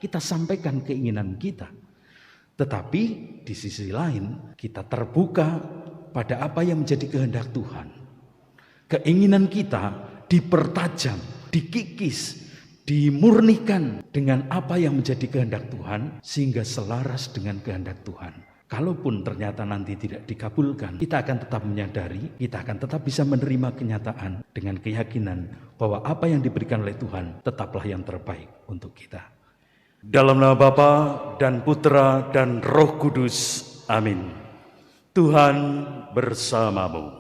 Kita sampaikan keinginan kita. Tetapi di sisi lain kita terbuka pada apa yang menjadi kehendak Tuhan. Keinginan kita dipertajam, dikikis, dimurnikan dengan apa yang menjadi kehendak Tuhan sehingga selaras dengan kehendak Tuhan. Kalaupun ternyata nanti tidak dikabulkan, kita akan tetap menyadari, kita akan tetap bisa menerima kenyataan dengan keyakinan bahwa apa yang diberikan oleh Tuhan tetaplah yang terbaik untuk kita. Dalam nama Bapa dan Putra dan Roh Kudus, amin. Tuhan bersamamu.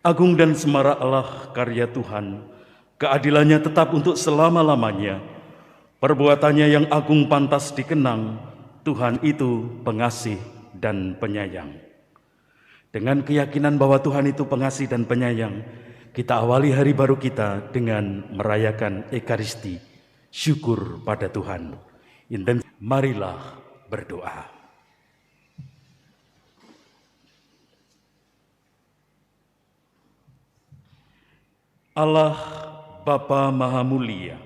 Agung dan semara Allah karya Tuhan, keadilannya tetap untuk selama-lamanya. Perbuatannya yang agung pantas dikenang, Tuhan itu pengasih dan penyayang. Dengan keyakinan bahwa Tuhan itu pengasih dan penyayang, kita awali hari baru kita dengan merayakan Ekaristi, syukur pada Tuhan. Marilah berdoa. Allah Bapa Maha Mulia,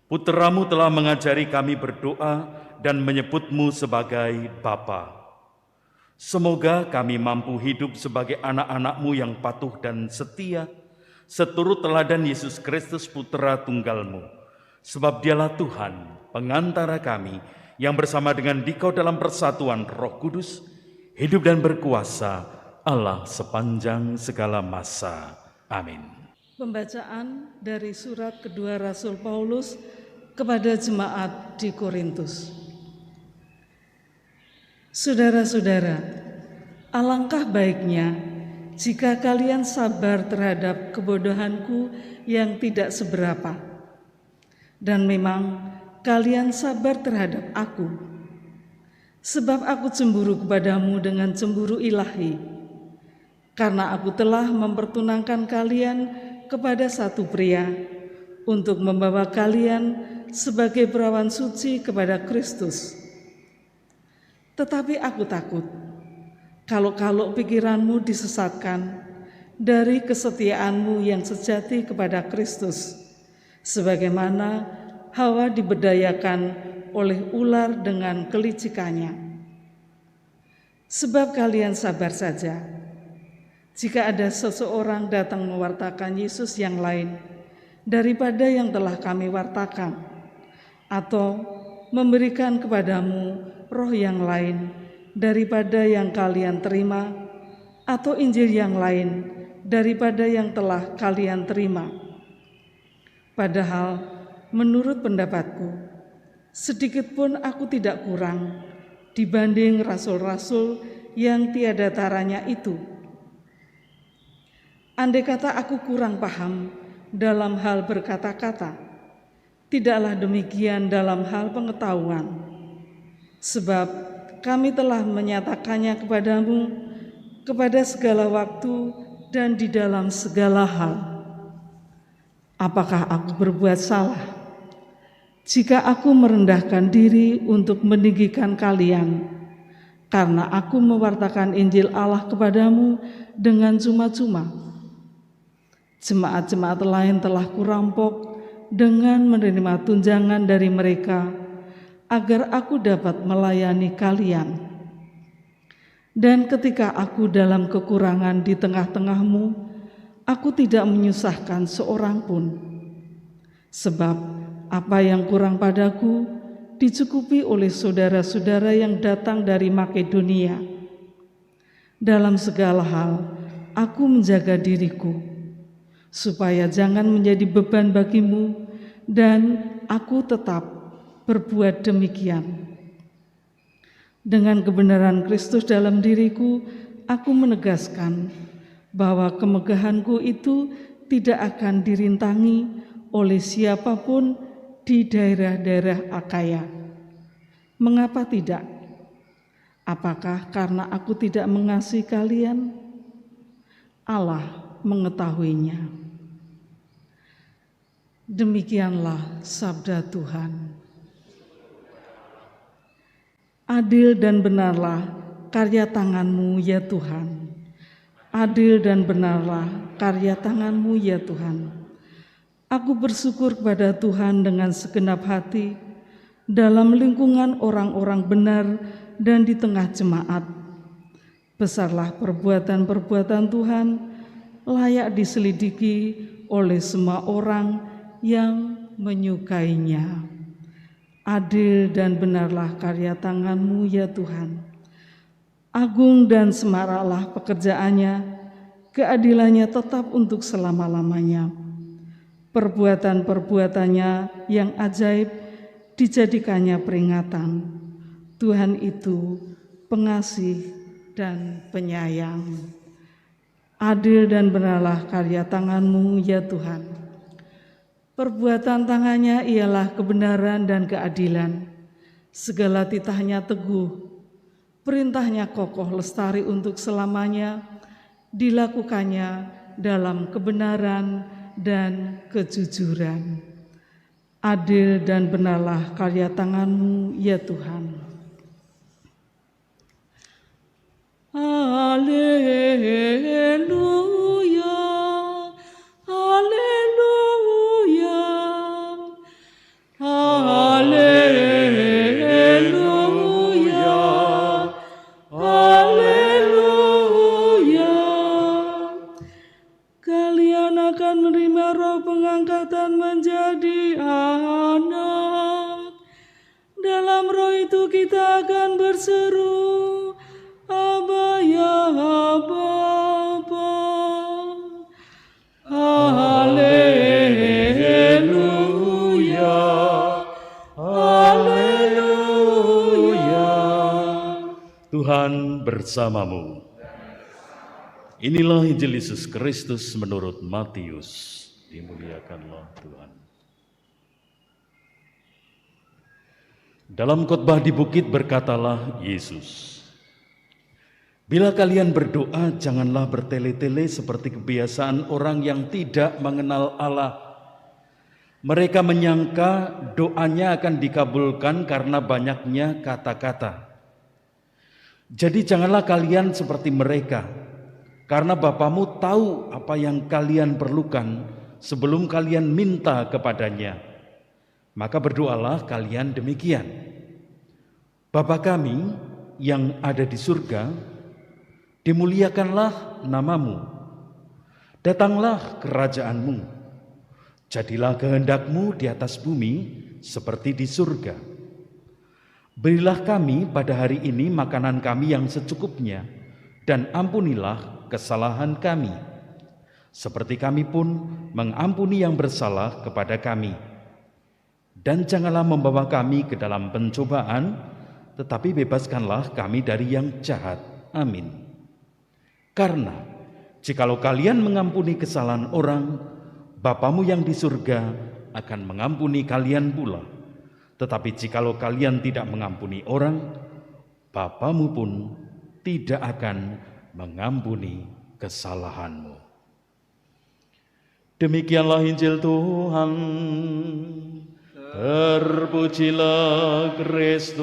Putra-Mu telah mengajari kami berdoa dan menyebut-Mu sebagai Bapa. Semoga kami mampu hidup sebagai anak-anak-Mu yang patuh dan setia, seturut teladan Yesus Kristus Putra Tunggal-Mu. Sebab Dialah Tuhan, pengantara kami, yang bersama dengan Dikau dalam persatuan Roh Kudus, hidup dan berkuasa Allah sepanjang segala masa. Amin. Pembacaan dari surat kedua Rasul Paulus kepada jemaat di Korintus. Saudara-saudara, alangkah baiknya jika kalian sabar terhadap kebodohanku yang tidak seberapa. Dan memang kalian sabar terhadap aku. Sebab aku cemburu kepadamu dengan cemburu ilahi, karena aku telah mempertunangkan kalian kepada satu pria untuk membawa kalian sebagai perawan suci kepada Kristus. Tetapi aku takut, kalau pikiranmu disesatkan dari kesetiaanmu yang sejati kepada Kristus, sebagaimana Hawa diberdayakan oleh ular dengan kelicikannya. Sebab kalian sabar saja, jika ada seseorang datang mewartakan Yesus yang lain daripada yang telah kami wartakan, atau memberikan kepadamu roh yang lain daripada yang kalian terima, atau Injil yang lain daripada yang telah kalian terima. Padahal menurut pendapatku, sedikit pun aku tidak kurang dibanding rasul-rasul yang tiada taranya itu. Andai kata aku kurang paham dalam hal berkata-kata, tidaklah demikian dalam hal pengetahuan. Sebab kami telah menyatakannya kepadamu kepada segala waktu dan di dalam segala hal. Apakah aku berbuat salah jika aku merendahkan diri untuk meninggikan kalian, karena aku mewartakan Injil Allah kepadamu dengan cuma-cuma? Jemaat-jemaat lain telah kurampok dengan menerima tunjangan dari mereka, agar aku dapat melayani kalian. Dan ketika aku dalam kekurangan di tengah-tengahmu, aku tidak menyusahkan seorang pun. Sebab apa yang kurang padaku dicukupi oleh saudara-saudara yang datang dari Makedonia. Dalam segala hal, aku menjaga diriku, supaya jangan menjadi beban bagimu, dan aku tetap berbuat demikian. Dengan kebenaran Kristus dalam diriku, aku menegaskan bahwa kemegahanku itu tidak akan dirintangi oleh siapapun di daerah-daerah Akaya. Mengapa tidak? Apakah karena aku tidak mengasihi kalian? Allah mengetahuinya. Demikianlah sabda Tuhan. Adil dan benarlah karya tangan-Mu ya Tuhan. Adil dan benarlah karya tangan-Mu ya Tuhan. Aku bersyukur kepada Tuhan dengan segenap hati dalam lingkungan orang-orang benar dan di tengah jemaat. Besarlah perbuatan-perbuatan Tuhan, layak diselidiki oleh semua orang yang menyukainya. Adil dan benarlah karya tangan-Mu ya Tuhan. Agung dan semaraklah pekerjaannya, keadilannya tetap untuk selama-lamanya. Perbuatan-perbuatannya yang ajaib dijadikannya peringatan. Tuhan itu pengasih dan penyayang. Adil dan benarlah karya tangan-Mu ya Tuhan. Perbuatan tangannya ialah kebenaran dan keadilan. Segala titahnya teguh, perintahnya kokoh lestari untuk selamanya, dilakukannya dalam kebenaran dan kejujuran. Adil dan benarlah karya tangan-Mu ya Tuhan. Haleluya, haleluya, haleluya, haleluya. Kalian akan menerima roh pengangkatan menjadi anak. Dalam roh itu kita akan berseru, Aba ya Bapa. Haleluya, haleluya. Tuhan bersamamu. Inilah Injil Yesus Kristus menurut Matius. Dimuliakanlah Tuhan. Dalam khotbah di bukit berkatalah Yesus, "Bila kalian berdoa, janganlah bertele-tele seperti kebiasaan orang yang tidak mengenal Allah. Mereka menyangka doanya akan dikabulkan karena banyaknya kata-kata. Jadi janganlah kalian seperti mereka, karena Bapamu tahu apa yang kalian perlukan sebelum kalian minta kepadanya. Maka berdoalah kalian demikian: Bapa kami yang ada di surga, dimuliakanlah namamu, datanglah kerajaan-Mu, jadilah kehendak-Mu di atas bumi seperti di surga. Berilah kami pada hari ini makanan kami yang secukupnya, dan ampunilah kesalahan kami, seperti kami pun mengampuni yang bersalah kepada kami. Dan janganlah membawa kami ke dalam pencobaan, tetapi bebaskanlah kami dari yang jahat. Amin. Karena jikalau kalian mengampuni kesalahan orang, Bapamu yang di surga akan mengampuni kalian pula. Tetapi jikalau kalian tidak mengampuni orang, Bapamu pun tidak akan mengampuni kesalahanmu." Demikianlah Injil Tuhan. Terpujilah Kristus.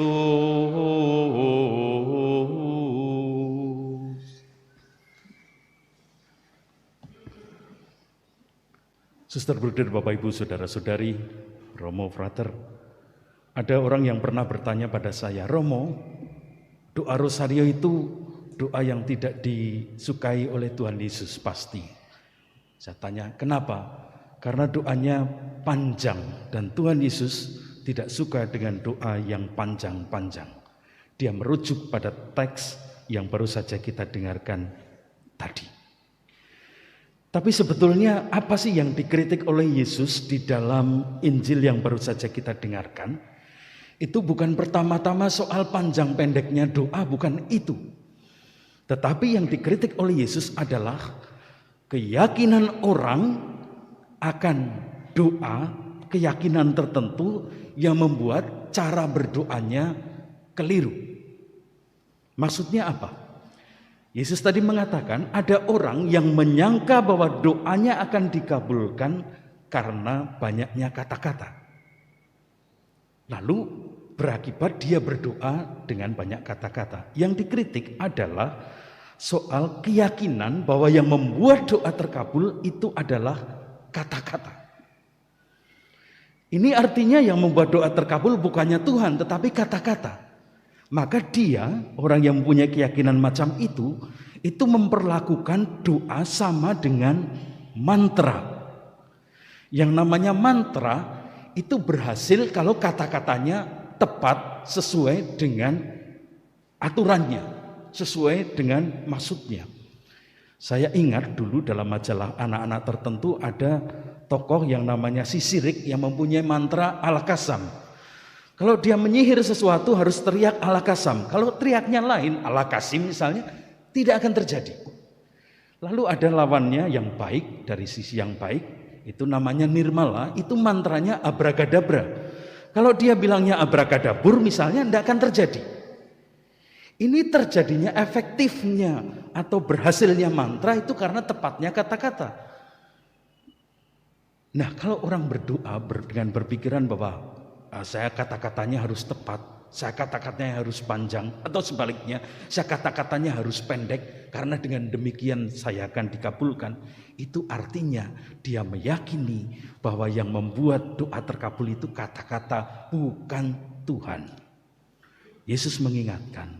Suster, bruder, Bapak, Ibu, saudara-saudari, Romo, frater, ada orang yang pernah bertanya pada saya, "Romo, doa rosario itu doa yang tidak disukai oleh Tuhan Yesus pasti." Saya tanya, "Kenapa?" Karena doanya panjang dan Tuhan Yesus tidak suka dengan doa yang panjang-panjang. Dia merujuk pada teks yang baru saja kita dengarkan tadi. Tapi sebetulnya apa sih yang dikritik oleh Yesus di dalam Injil yang baru saja kita dengarkan? Itu bukan pertama-tama soal panjang pendeknya doa, bukan itu. Tetapi yang dikritik oleh Yesus adalah keyakinan orang akan doa, keyakinan tertentu yang membuat cara berdoanya keliru. Maksudnya apa? Yesus tadi mengatakan ada orang yang menyangka bahwa doanya akan dikabulkan karena banyaknya kata-kata. Lalu berakibat dia berdoa dengan banyak kata-kata. Yang dikritik adalah soal keyakinan bahwa yang membuat doa terkabul itu adalah kata-kata. Ini artinya yang membuat doa terkabul bukannya Tuhan, tetapi kata-kata. Maka dia, orang yang mempunyai keyakinan macam itu memperlakukan doa sama dengan mantra. Yang namanya mantra itu berhasil kalau kata-katanya tepat sesuai dengan aturannya, sesuai dengan maksudnya. Saya ingat dulu dalam majalah anak-anak tertentu ada tokoh yang namanya Si Sirik yang mempunyai mantra Al-Qasam. Kalau dia menyihir sesuatu harus teriak Al-Qasam. Kalau teriaknya lain, Al-Qasim misalnya, tidak akan terjadi. Lalu ada lawannya yang baik, dari sisi yang baik, itu namanya Nirmala, itu mantranya Abragadabra. Kalau dia bilangnya Abragadabur misalnya, tidak akan terjadi. Ini terjadinya efektifnya atau berhasilnya mantra itu karena tepatnya kata-kata. Nah, kalau orang berdoa dengan berpikiran bahwa saya kata-katanya harus tepat, saya kata-katanya harus panjang, atau sebaliknya, saya kata-katanya harus pendek, karena dengan demikian saya akan dikabulkan, itu artinya dia meyakini bahwa yang membuat doa terkabul itu kata-kata, bukan Tuhan. Yesus mengingatkan,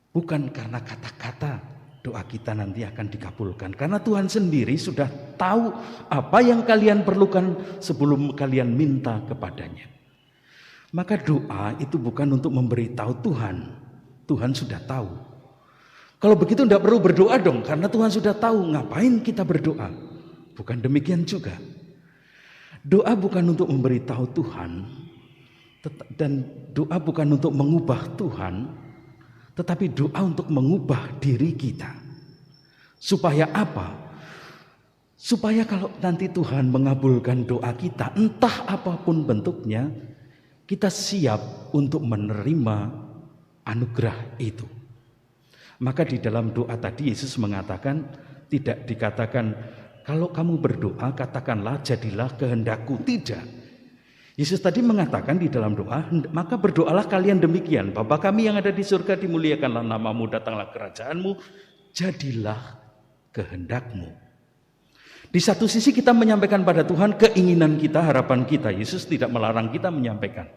bukan karena kata-kata doa kita nanti akan dikabulkan. Karena Tuhan sendiri sudah tahu apa yang kalian perlukan sebelum kalian minta kepadanya. Maka doa itu bukan untuk memberitahu Tuhan. Tuhan sudah tahu. Kalau begitu tidak perlu berdoa dong, karena Tuhan sudah tahu ngapain kita berdoa. Bukan demikian juga. Doa bukan untuk memberitahu Tuhan, dan doa bukan untuk mengubah Tuhan, tetapi doa untuk mengubah diri kita. Supaya apa? Supaya kalau nanti Tuhan mengabulkan doa kita, entah apapun bentuknya, kita siap untuk menerima anugerah itu. Maka di dalam doa tadi Yesus mengatakan, tidak dikatakan kalau kamu berdoa katakanlah jadilah kehendakku, tidak. Yesus tadi mengatakan di dalam doa, maka berdoalah kalian demikian, Bapa kami yang ada di surga, dimuliakanlah namamu, datanglah kerajaanmu, jadilah kehendakmu. Di satu sisi kita menyampaikan pada Tuhan keinginan kita, harapan kita. Yesus tidak melarang kita menyampaikan.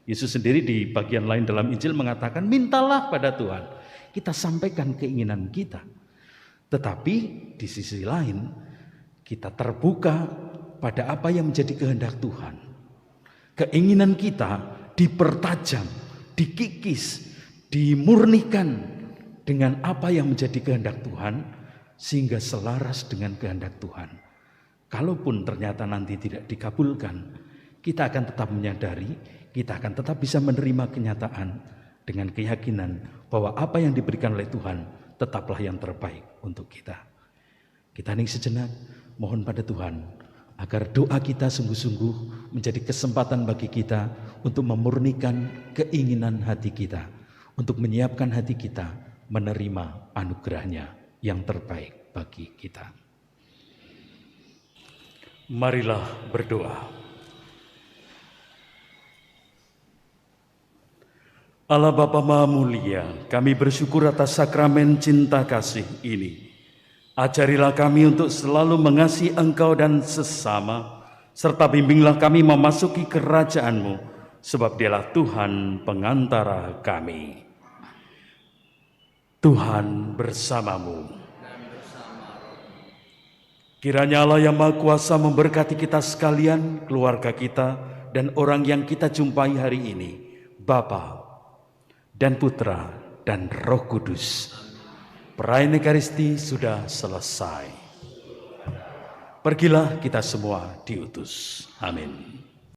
Yesus sendiri di bagian lain dalam Injil mengatakan, mintalah pada Tuhan. Kita sampaikan keinginan kita. Tetapi di sisi lain, kita terbuka pada apa yang menjadi kehendak Tuhan. Keinginan kita dipertajam, dikikis, dimurnikan dengan apa yang menjadi kehendak Tuhan, sehingga selaras dengan kehendak Tuhan. Kalaupun ternyata nanti tidak dikabulkan, kita akan tetap menyadari, kita akan tetap bisa menerima kenyataan dengan keyakinan bahwa apa yang diberikan oleh Tuhan tetaplah yang terbaik untuk kita. Kita hening sejenak, mohon pada Tuhan agar doa kita sungguh-sungguh menjadi kesempatan bagi kita untuk memurnikan keinginan hati kita, untuk menyiapkan hati kita menerima anugerahnya yang terbaik bagi kita. Marilah berdoa. Allah Bapa Maha Mulia, kami bersyukur atas sakramen cinta kasih ini. Ajarilah kami untuk selalu mengasihi Engkau dan sesama, serta bimbinglah kami memasuki kerajaan-Mu, sebab Dialah Tuhan pengantara kami. Tuhan bersamamu. Kiranya Allah yang Maha Kuasa memberkati kita sekalian, keluarga kita, dan orang yang kita jumpai hari ini, Bapa dan Putra dan Roh Kudus. Perayaan Ekaristi sudah selesai. Pergilah kita semua diutus. Amin.